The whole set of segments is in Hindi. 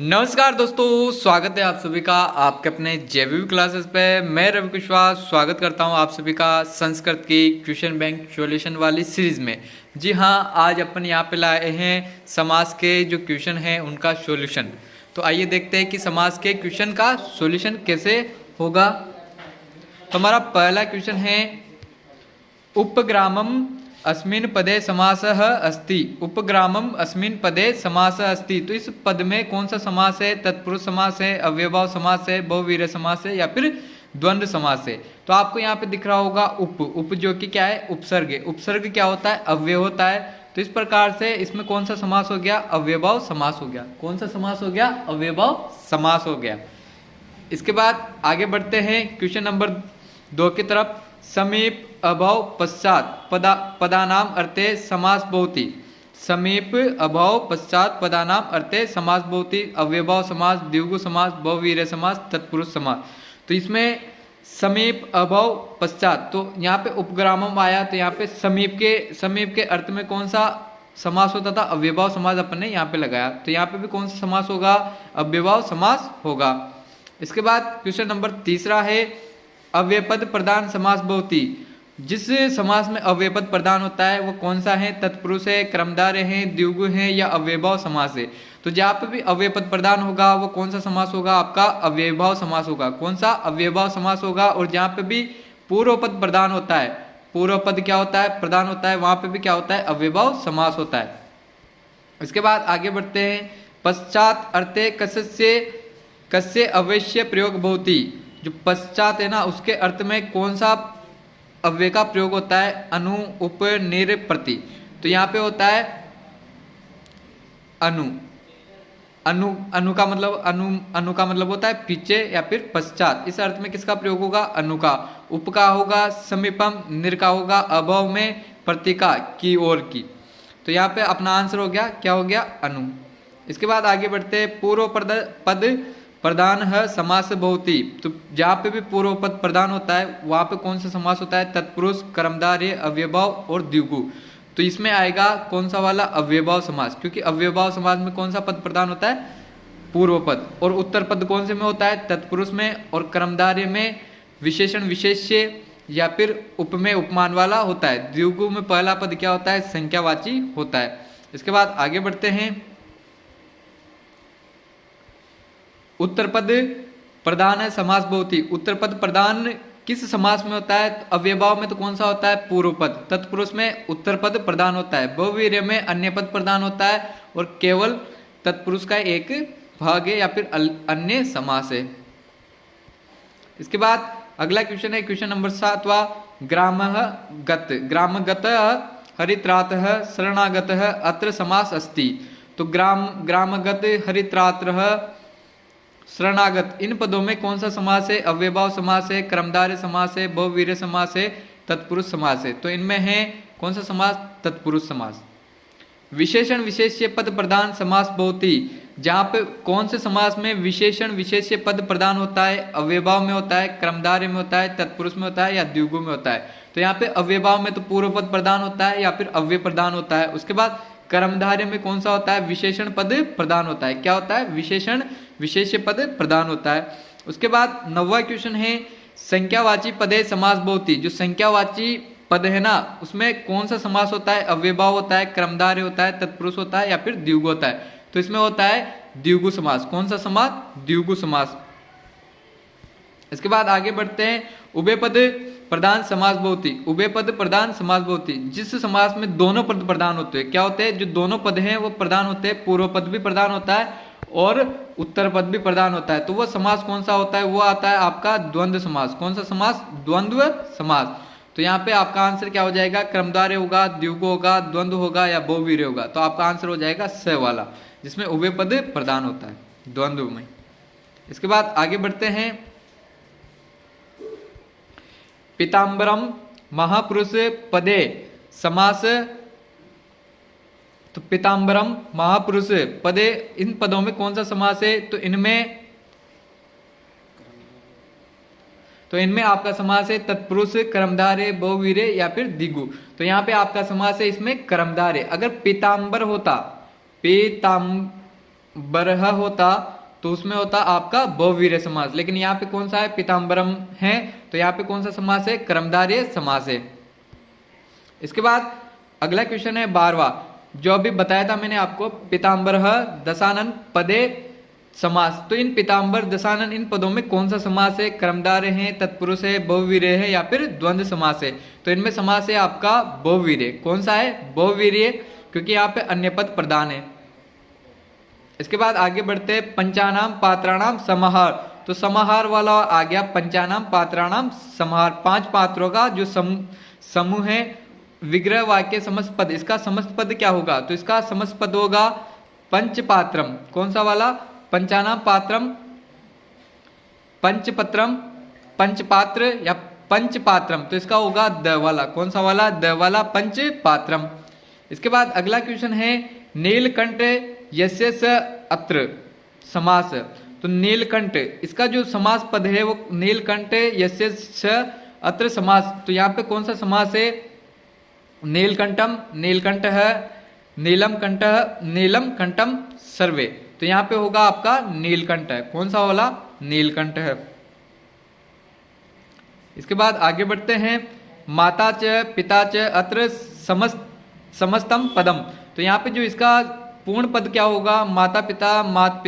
नमस्कार दोस्तों, स्वागत है आप सभी का आपके अपने जेवीवी क्लासेस पे। मैं रवि कुशवाहा स्वागत करता हूं आप सभी का संस्कृत की क्वेश्चन बैंक सॉल्यूशन वाली सीरीज में। जी हाँ, आज अपन यहां पे लाए हैं समास के जो क्वेश्चन हैं उनका सॉल्यूशन। तो आइए देखते हैं कि समास के क्वेश्चन का सॉल्यूशन कैसे होगा। तो हमारा पहला क्वेश्चन है, उपग्रामम अस्मिन् पदे समासः अस्ति। उपग्रामम अस्मिन् पदे समासः अस्ति। तो इस पद में कौन सा समास है? तत्पुरुष समास है, अव्ययभाव समास है, बहुवीर्य समास है या फिर द्वंद्व समास है। तो आपको यहाँ पे दिख रहा होगा उप जो कि क्या है? उपसर्ग है। उपसर्ग क्या होता है? अव्यय होता है। तो इस प्रकार से इसमें कौन सा समास हो गया? अव्ययभाव समास हो गया। कौन सा समास हो गया? अव्ययभाव समास हो गया। इसके बाद आगे बढ़ते हैं क्वेश्चन नंबर 2 की तरफ। समीप अभाव पश्चात पदानाम अर्थे समास भवति। समीप अभाव पश्चात पदानाम अर्थे समास भवति। अव्ययभाव समास, द्विगु समास, बहुवीर्य समास, तत्पुरुष समास। तो इसमें समीप अभाव पश्चात, तो यहाँ पे उपग्रामम आया तो यहाँ पे समीप के अर्थ में कौन सा समास होता था? अव्ययभाव समास अपन ने यहाँ पे लगाया। तो यहाँ पे भी कौन सा समास होगा? अव्ययभाव समास होगा। इसके बाद क्वेश्चन नंबर 3 है, अव्ययपद प्रधान समास भवति। जिस समास में अव्ययपद प्रधान होता है वो कौन सा है? तत्पुरुष है, कर्मधारय है, द्विगु है या अव्ययभाव समास है। तो जहाँ पे भी अव्ययपद प्रधान होगा वो कौन सा समास होगा? आपका अव्ययभाव समास होगा। कौन सा? अव्ययभाव समास होगा। और जहाँ पे भी पूर्व पद प्रधान होता है, पूर्व पद क्या होता है? प्रधान होता है, वहां पे भी क्या होता है? अव्ययभाव समास होता है। इसके बाद आगे बढ़ते हैं, पश्चात अर्थे कस्य अवश्य प्रयोग भवति। जो पश्चात है ना, उसके अर्थ में कौन सा अव्यय का प्रयोग होता है? अनु, उप, निर, प्रति। तो यहाँ पे होता है अनु। अनु का मतलब होता है पीछे या फिर पश्चात। इस अर्थ में किसका प्रयोग होगा? अनु का। उप का होगा समीपम, निर का होगा अभाव में, प्रति का की ओर की। तो यहाँ पे अपना आंसर हो गया, क्या हो गया? अनु। इसके बाद आगे बढ़ते हैं, पूर्व पद प्रधान है समास भवति। तो जहाँ पे भी पूर्व पद प्रधान होता है वहाँ पे कौन सा समास होता है? तत्पुरुष, कर्मधारय, अव्ययभाव और द्विगु। तो इसमें आएगा कौन सा वाला? अव्ययभाव समास, क्योंकि अव्ययभाव समास में कौन सा पद प्रधान होता है? पूर्व पद। और उत्तर पद कौन से में होता है? तत्पुरुष में और कर्मधारय में विशेषण विशेष्य या फिर उप में उपमान वाला होता है। द्विगु में पहला पद क्या होता है? संख्यावाची होता है। इसके बाद आगे बढ़ते हैं, उत्तर पद प्रधान है समास भवति। उत्तर पद प्रधान किस समास में होता है? अव्ययभाव में तो कौन सा होता है? पूर्व पद। तत्पुरुष में उत्तर पद प्रधान होता है। बहुवीर्य में अन्य पद प्रधान होता है और केवल तत्पुरुष का एक भाग है या फिर अन्य समास है। इसके बाद अगला क्वेश्चन है क्वेश्चन नंबर 7वां, ग्रामगत हरित्रातः शरणागतः अत्र समास अस्ति। तो ग्रामगत, हरित्रातः, शरणागत, इन पदों में कौन सा समास है? अव्ययभाव समास है, कर्मधारय समास है, बहुवीर्य समास है, तत्पुरुष समास है। तो इनमें है कौन सा समास? तत्पुरुष समास। विशेषण विशेष्य पद प्रधान समास भवति। जहाँ पे कौन से समास में विशेषण विशेष्य पद प्रधान होता है? अव्ययभाव में होता है, कर्मधारय में होता है, तत्पुरुष में होता है या द्विगु में होता है। तो यहाँ पे अव्ययभाव में तो पूर्व पद प्रधान होता है या फिर अव्यय प्रधान होता है। उसके बाद कर्मधारय में कौन सा होता है? विशेषण पद प्रधान होता है। क्या होता है? विशेषण विशेष्य पद प्रधान होता है। उसके बाद 9वां क्वेश्चन है, संख्यावाची पदे समास भवति। जो संख्यावाची पद है ना, उसमें कौन सा समास होता है? अव्ययभाव होता है, कर्मधारय होता है, तत्पुरुष होता है या फिर द्विगु होता है। तो इसमें होता है द्विगु समास। कौन सा समास? द्विगु समास। इसके बाद आगे बढ़ते हैं, उभयपद प्रधान समास भवति। उभयपद प्रधान समास भवति। जिस समास में दोनों पद प्रधान होते हैं, क्या होते हैं? जो दोनों पद हैं वो प्रधान होते हैं। पूर्व पद भी प्रधान होता है और उत्तर पद भी प्रधान होता है। तो वो समास कौन सा होता है? वो आता है आपका द्वंद्व समास। कौन सा समास? द्वंद्व समास। तो यहाँ पे आपका आंसर क्या हो जाएगा? कर्मधारय होगा, द्विगु होगा, द्वंद्व होगा या बहुवीर्य होगा। तो आपका आंसर हो जाएगा स वाला, जिसमें उभय पद प्रधान होता है द्वंद्व में। इसके बाद आगे बढ़ते हैं, पीताम्बरम महापुरुष पदे समास। तो पीताम्बरम महापुरुष पदे, इन पदों में कौन सा समास है? तो इनमें आपका समास है तत्पुरुष, कर्मधारय, बहुवीर्य या फिर द्विगु। तो यहाँ पे आपका समास है इसमें कर्मधारय। अगर पीताम्बर होता, बरह होता तो उसमें होता आपका बहुवीर्य समास, लेकिन यहाँ पे कौन सा है, पीताम्बरम है, तो यहाँ पे कौन सा समास है, कर्मधारय समास है। इसके बाद अगला क्वेश्चन है 12वां, जो अभी बताया था मैंने आपको, पीताम्बरः दशानन पदे समास। तो इन पीताम्बर दशानन इन पदों में कौन सा समास है, कर्मधारय है, तत्पुरुष है, बहुवीर्य है या फिर द्वंद्व समास है। तो इनमें समास है आपका बहुवीर्य। कौन सा है, बहुवीर्य, क्योंकि यहाँ पे अन्य पद प्रधान है। इसके बाद आगे बढ़ते हैं, पंचानाम पात्राणाम समाहार। तो समाहार वाला आ गया, पंचानाम पात्राणाम समाहार, 5 पात्रों का जो समूह है। विग्रह वाक्य समस्त पद, इसका समस्त पद क्या होगा, तो इसका समस्त पद होगा पंचपात्रम। कौन सा वाला, पंचानाम पात्रम, पंचपत्रम, पंचपात्र या पंचपात्रम, तो इसका होगा द वाला। कौन सा वाला, द वाला, पंचपात्रम। इसके बाद अगला क्वेश्चन है, नीलकंठ यस्य स अत्र समास। तो नीलकंठ, इसका जो समास पद है वो नीलकंठ यस्य स अत्र समास। तो यहाँ पे कौन सा समास है, नीलकंठम, नीलकंठ है, नीलम कंठ, नीलम कंठम सर्वे। तो यहाँ पे होगा आपका नीलकंठ है। कौन सा वाला, नीलकंठ है। इसके बाद आगे बढ़ते हैं, माता च पिता च अत्र समस्तम पदम। तो यहाँ पे जो इसका पूर्ण पद क्या होगा, माता पिता, मात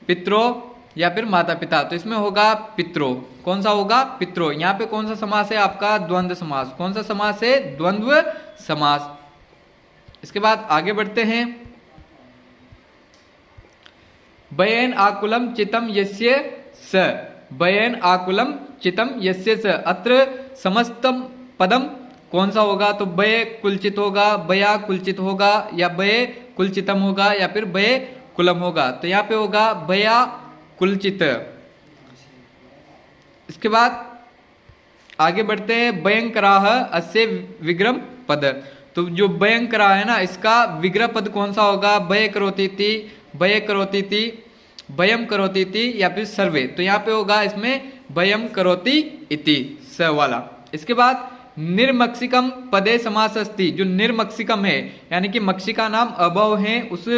पित्रो या फिर माता पिता। तो इसमें होगा पित्रो। कौन सा होगा, पित्रो। यहाँ पे कौन सा समास है आपका, द्वंद्व समास। कौन सा समास है, द्वंद्व समास। इसके बाद आगे बढ़ते हैं, बयेन आकुलम चितम यस्य स, बयेन आकुलम चितम यस्य स अत्र समस्तम पदम। कौन सा होगा, तो बय कुलचित होगा, बया कुलचित होगा या बय कुलचितम होगा या फिर बय कुलम होगा। तो यहाँ पे होगा बया कुलचित। इसके बाद आगे बढ़ते हैं, भयंकराह अस्य विग्रह पद। तो जो भयंकरा है ना, इसका विग्रह पद कौन सा होगा, भय करोति थी, भय करोति थी, भयम करोति थी या फिर सर्वे। तो यहाँ पे होगा इसमें भयम करोति इति, स वाला। इसके बाद निर्मक्षिकम पदे समास अस्ति। जो निर्मक्षिकम है यानी कि मक्षिका नाम अभव है, उस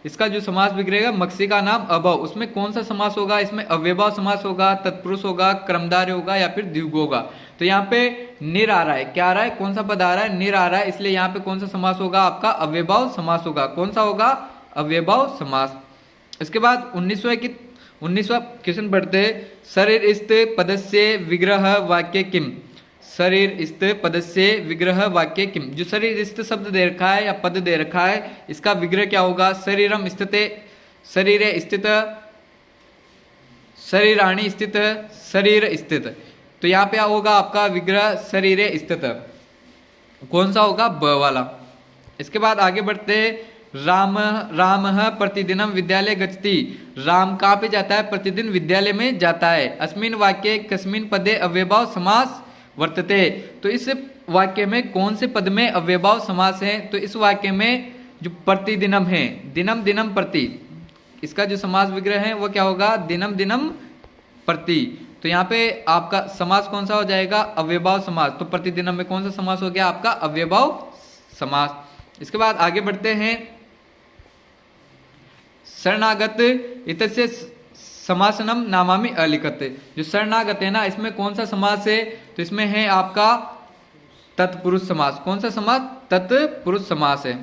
इसका जो समास बिगड़ेगा मक्षिका नाम अभव, उसमें कौन सा समास होगा, इसमें अव्ययभाव समास होगा, तत्पुरुष होगा, कर्मधारय होगा या फिर द्विगु होगा। तो यहाँ पे निर आ रहा है, क्या आ रहा है, कौन सा पद आ रहा है, निर आ रहा है, इसलिए यहाँ पे कौन सा समास होगा आपका, अव्ययभाव समास होगा। कौन सा होगा, अव्ययभाव समास। इसके बाद 19वां क्वेश्चन बढ़ते हैं, शरीर स्थ पदस्य विग्रह वाक्य किम। शरीर स्थ पदस्य विग्रह वाक्य किम। जो शरीर स्थ शब्द दे रखा है या पद दे रखा है, इसका विग्रह क्या होगा, शरीरम स्थिते, शरीर स्थित, शरीराणि स्थित, शरीर स्थित। तो यहाँ पे होगा आपका विग्रह शरीर स्थित। कौन सा होगा, ब वाला। इसके बाद आगे बढ़ते, राम प्रतिदिनम विद्यालय गच्छति। राम कहाँ पे जाता है, प्रतिदिन विद्यालय में जाता है। अस्मिन वाक्ये कस्मिन पदे अव्ययभाव समास वर्तते। तो इस वाक्य में कौन से पद में अव्ययभाव समास है, तो इस वाक्य में जो प्रतिदिनम है, दिनम दिनम प्रति, इसका जो समास विग्रह है वो क्या होगा, दिनम दिनम प्रति। तो यहाँ पे आपका समास कौन सा हो जाएगा, अव्ययभाव समास। तो प्रतिदिनम में कौन सा समास हो गया आपका, अव्ययभाव समास। इसके बाद आगे बढ़ते हैं, शरणागत इतस्य समासनम नामामि अलिखत। जो शरणागत है ना, इसमें कौन सा समास है, तो इसमें है आपका तत्पुरुष समास। कौन सा समास, तत्पुरुष समास है।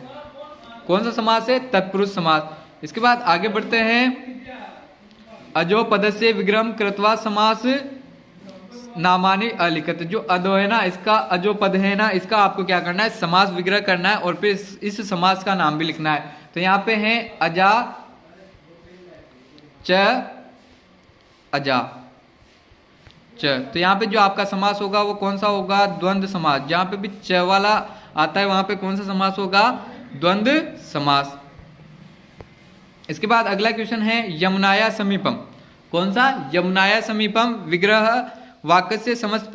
कौन सा समास है, तत्पुरुष समास। इसके बाद आगे बढ़ते हैं, अजो पदस्य विग्रहम कृत्वा समास नामानि अलिखत। जो अदो है ना, इसका अजो पद है ना, इसका आपको क्या करना है, समास विग्रह करना है और फिर इस समास का नाम भी लिखना है। तो यहाँ पे है अजा च अजा च। तो यहाँ पे जो आपका समास होगा वो कौन सा होगा, द्वंद्व समास। जहाँ पे भी च वाला आता है वहां पे कौन सा समास होगा, द्वंद्व समास। इसके बाद अगला क्वेश्चन है, यमुनाया समीपम। कौन सा, यमुनाया समीपम विग्रह वाक्य से समस्त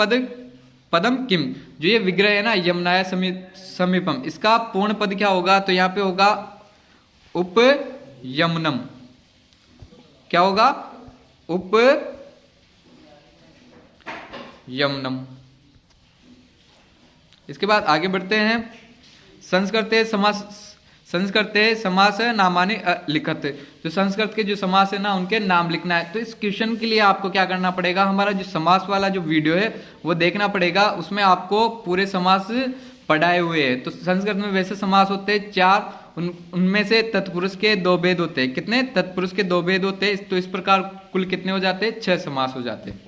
पदम किम। जो ये विग्रह है ना, यमुनाया समीपम, इसका पूर्ण पद क्या होगा, तो यहाँ पे होगा उप यमुनम। क्या होगा, उप यमुनम। इसके बाद आगे बढ़ते हैं, संस्कृते संस्कृते समास नामानि लिखत। जो संस्कृत के जो समास है ना उनके नाम लिखना है। तो इस क्वेश्चन के लिए आपको क्या करना पड़ेगा, हमारा जो समास वाला जो वीडियो है वो देखना पड़ेगा, उसमें आपको पूरे समास पढ़ाए हुए हैं। तो संस्कृत में वैसे समास होते हैं 4, उनमें से तत्पुरुष के 2 भेद होते हैं। कितने? तत्पुरुष के 2 भेद होते हैं। तो इस प्रकार कुल कितने हो जाते हैं? 6 समास हो जाते हैं।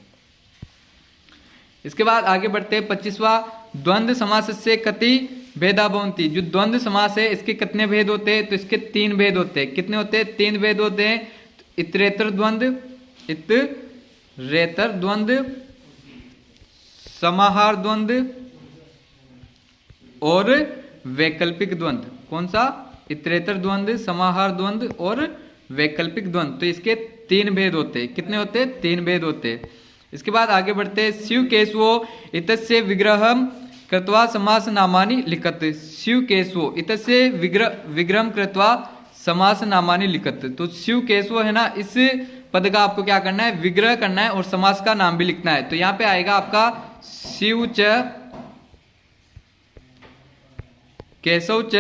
इसके बाद आगे बढ़ते हैं 25वां, द्वंद्व समास से कति भेदा भवन्ति। जो द्वंद्व समास है इसके कितने भेद होते हैं? तो इसके 3 भेद होते हैं। कितने होते हैं? 3 भेद होते हैं। इतरेतर द्वंद्व, इतरेतर द्वंद्व, समाहार द्वंद्व और वैकल्पिक द्वंद्व। कौन सा? इतरेतर द्वंद्व, समाहार द्वंद्व और वैकल्पिक द्वंद्व। तो इसके 3 भेद होते हैं। कितने होते हैं? 3 भेद होते हैं। इसके बाद आगे बढ़ते हैं, शिव केशवो इतस्य विग्रहम कृत्वा समास नामानि लिखत। शिव केशवो इतस्य विग्रहम कृत्वा समास नामानि लिखत। तो शिव केशवो है ना, इस पद का आपको क्या करना है? विग्रह करना है और समास का नाम भी लिखना है। तो यहाँ पे आएगा आपका शिव च केशव च,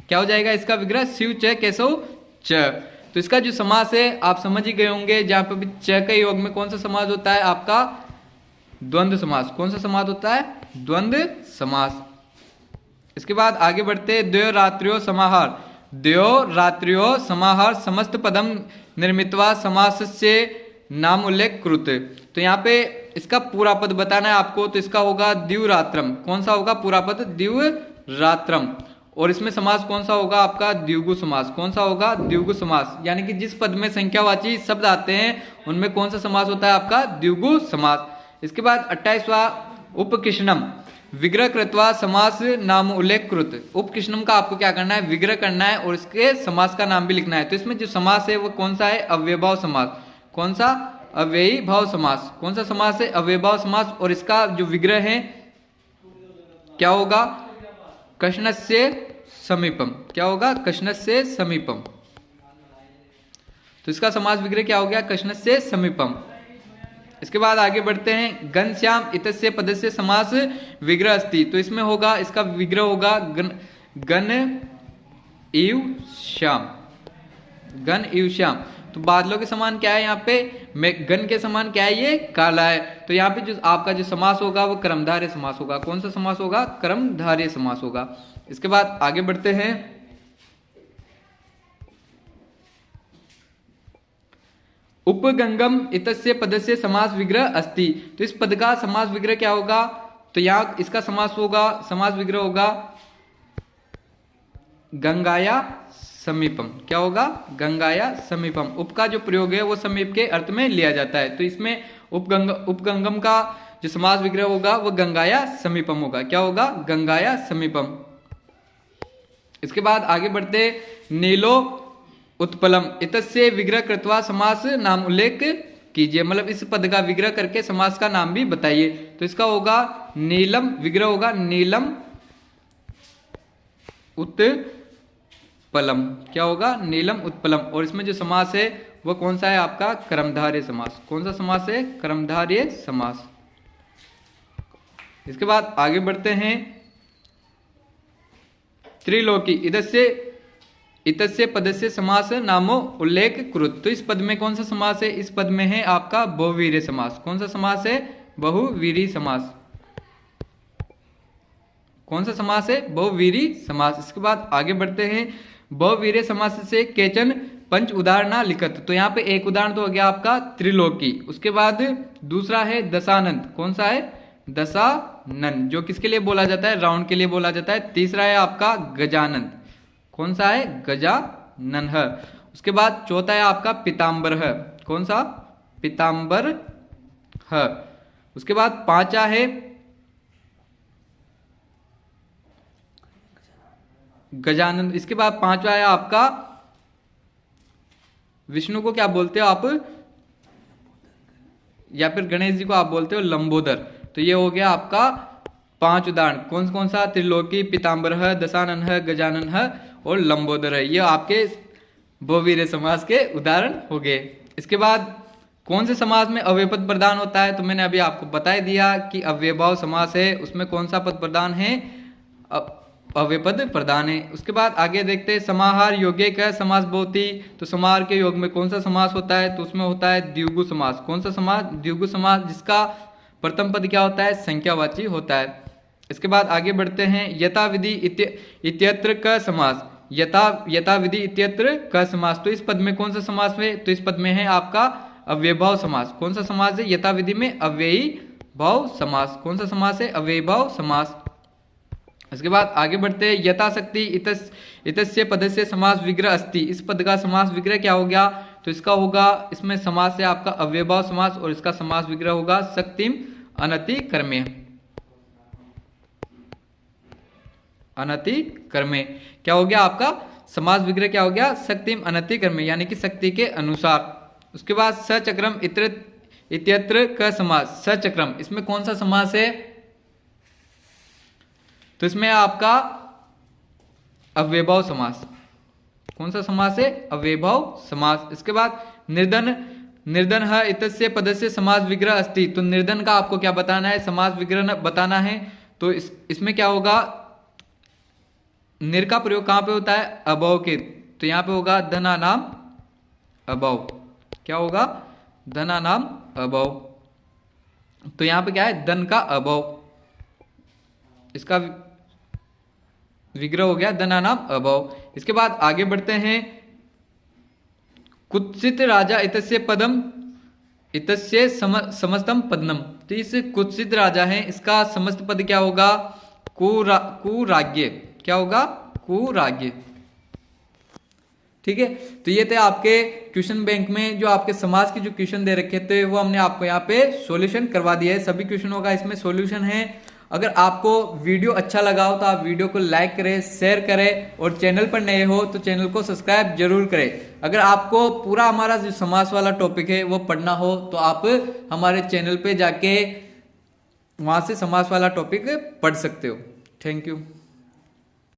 क्या हो जाएगा इसका विग्रह? शिव च केशव च। तो इसका जो समास है आप समझ ही गए होंगे, जहां पर भी च के योग में कौन सा समास होता है? आपका द्वंद्व समास। कौन सा समास होता है? द्वंद्व समास। इसके बाद आगे बढ़ते हैं, द्वयो रात्रियो समाहार। द्वयो रात्रियो समाहार समस्त पदम निर्मित्वा समास से नाम उल्लेख कृत। तो यहाँ पे इसका पूरा पद बताना है आपको। तो इसका होगा द्विरात्रम। कौन सा होगा पूरा पद? द्विरात्रम। और इसमें समास कौन सा होगा? आपका द्विगु समास। कौन सा होगा? द्विगु समास। यानी कि जिस पद में संख्यावाची शब्द आते हैं उनमें कौन सा समास होता है? आपका द्विगु समास। इसके बाद 28वां, उपकिष्णम विग्रह कृत्वा समास नाम उल्लेख कृत। उपकिष्णम का आपको क्या करना है? विग्रह करना है और इसके समास का नाम भी लिखना है। तो इसमें जो समास है वो कौन सा है? अव्ययभाव समास। कौन सा? अव्ययी भाव समास। कौन सा समास है? अव्ययभाव समास। और इसका जो विग्रह है क्या होगा? कष्णस्य समीपम। क्या होगा? कष्णस्य समीपम। तो इसका समास विग्रह क्या हो गया? कष्णस्य समीपम। इसके बाद आगे बढ़ते हैं, घनश्याम इतस्य पदस्य समास विग्रह अस्ति। तो इसमें होगा, इसका विग्रह होगा गण इव श्याम। गण इव श्याम। तो बादलों के समान क्या है यहाँ पे? गण के समान क्या है? ये काला है। तो यहाँ पे जो आपका जो समास होगा वो कर्मधारय समास होगा। कौन सा समास होगा? कर्मधारय समास होगा। इसके बाद आगे बढ़ते हैं, उपगंगम इतस्य पदस्य समास विग्रह अस्ति। तो इस पद का समास विग्रह क्या होगा? तो यहाँ इसका समास होगा, समास विग्रह होगा गंगाया समीपम। क्या होगा? गंगाया समीपम। उप का जो प्रयोग है वो समीप के अर्थ में लिया जाता है। तो इसमें उपगंगम का जो समास विग्रह होगा वो गंगाया समीपम होगा। क्या होगा? गंगाया समीपम। इसके बाद आगे बढ़ते, नीलो उत्पलम इतस्य विग्रह कृत्वा समास नाम उल्लेख कीजिए। मतलब इस पद का विग्रह करके समास का नाम भी बताइए। तो इसका होगा नीलम, विग्रह होगा नीलम उत्पलम। क्या होगा? नीलम उत्पलम। और इसमें जो समास है वो कौन सा है? आपका कर्मधारय समास। कौन सा समास है? कर्मधारय समास। इसके बाद आगे बढ़ते हैं, त्रिलोकी इतस्य पदस्य समास नामो उल्लेख कृत। तो इस पद में कौन सा समास है? इस पद में है आपका बहुवीर्य समास। कौन सा समास है? बहुवीर्य समास। कौन सा समास है? बहुवीर्य समास। इसके बाद आगे बढ़ते हैं, बहुवीर्य समास से केचन पंच उदाहरणा लिखत। तो यहाँ पे एक उदाहरण तो हो गया आपका त्रिलोकी। उसके बाद दूसरा है दशानंद। कौन सा है? दशानंद, जो किसके लिए बोला जाता है? रावण के लिए बोला जाता है। तीसरा है आपका गजानंद। कौन सा है? गजानन। उसके बाद चौथा है आपका पीताम्बर। कौन सा? पीताम्बर। उसके बाद पांचवा है गजानन। इसके बाद पांचवा है आपका, विष्णु को क्या बोलते हो आप? या फिर गणेश जी को आप बोलते हो लंबोदर। तो ये हो गया आपका 5 उदाहरण। कौन सा? त्रिलोकी, पीताम्बर, दशानन, गजानन और लंबोदर है। ये आपके बहुवीर्य समास के उदाहरण हो गए। इसके बाद कौन से समास में अव्यय पद प्रदान होता है? तो मैंने अभी आपको बता दिया कि अव्ययभाव समास है, उसमें कौन सा पद प्रदान है? अव्ययपद प्रधान है। उसके बाद आगे देखते हैं समाहार योग्य का समास भवति। तो समाहार के योग में कौन सा समास होता है? तो उसमें होता है द्विगु समास। कौन सा समास? द्विगु समास, जिसका प्रथम पद क्या होता है? संख्यावाची होता है। इसके बाद आगे बढ़ते हैं यथाविधि इत्यत्र का समास। यथाविधि इत्यत्र का समास। तो इस पद में कौन सा समास है? तो इस पद में है आपका अव्ययभाव समास। कौन सा समास है? यथाविधि में अव्ययी भाव समास। कौन सा समास है? अव्ययी भाव समास। इसके बाद आगे बढ़ते हैं यथाशक्ति इतस्य पदस्य समास विग्रह अस्ति। इस पद का समास विग्रह क्या हो गया? तो इसका होगा, इसमें समास है आपका अव्ययभाव समास और इसका समास विग्रह होगा शक्तिम अनतिकर्मे। अनतिकर्मे क्या हो गया आपका? समास विग्रह क्या हो गया? शक्तिम अनतिकर्मे, यानी कि शक्ति के अनुसार। उसके बाद सचक्रम इत्यत्र का समास। सचक्रम, इसमें कौन सा समास है? तो इसमें आपका अव्ययभाव समास। कौन सा समास है? अव्ययभाव समास। इसके बाद निर्धन है इतस्य पदस्य समास विग्रह अस्ति। तो निर्धन का आपको क्या बताना है? समास विग्रह बताना है। तो इसमें क्या होगा? निर का प्रयोग कहां पे होता है? अभव के। तो यहां पे होगा धना नाम अभव। क्या होगा? धना नाम अभव। तो यहां पे क्या है? धन का अभव, इसका विग्रह हो गया धना नाम अभव। इसके बाद आगे बढ़ते हैं कुत्सित राजा इतस्य पदम इतस्य समस्तम पदनम। तो इस कुत्सित राजा है, इसका समस्त पद क्या होगा? कुराज्ञ। क्या होगा? कुराज्ञ। ठीक है, तो ये थे आपके क्वेश्चन बैंक में जो आपके समाज के जो क्वेश्चन दे रखे थे वो हमने आपको यहाँ पे सॉल्यूशन करवा दिया है। सभी क्वेश्चनों का इसमें सॉल्यूशन है। अगर आपको वीडियो अच्छा लगा हो तो आप वीडियो को लाइक करें, शेयर करें और चैनल पर नए हो तो चैनल को सब्सक्राइब जरूर करें। अगर आपको पूरा हमारा जो समास वाला टॉपिक है वो पढ़ना हो तो आप हमारे चैनल पे जाके वहां से समास वाला टॉपिक पढ़ सकते हो। Thank you.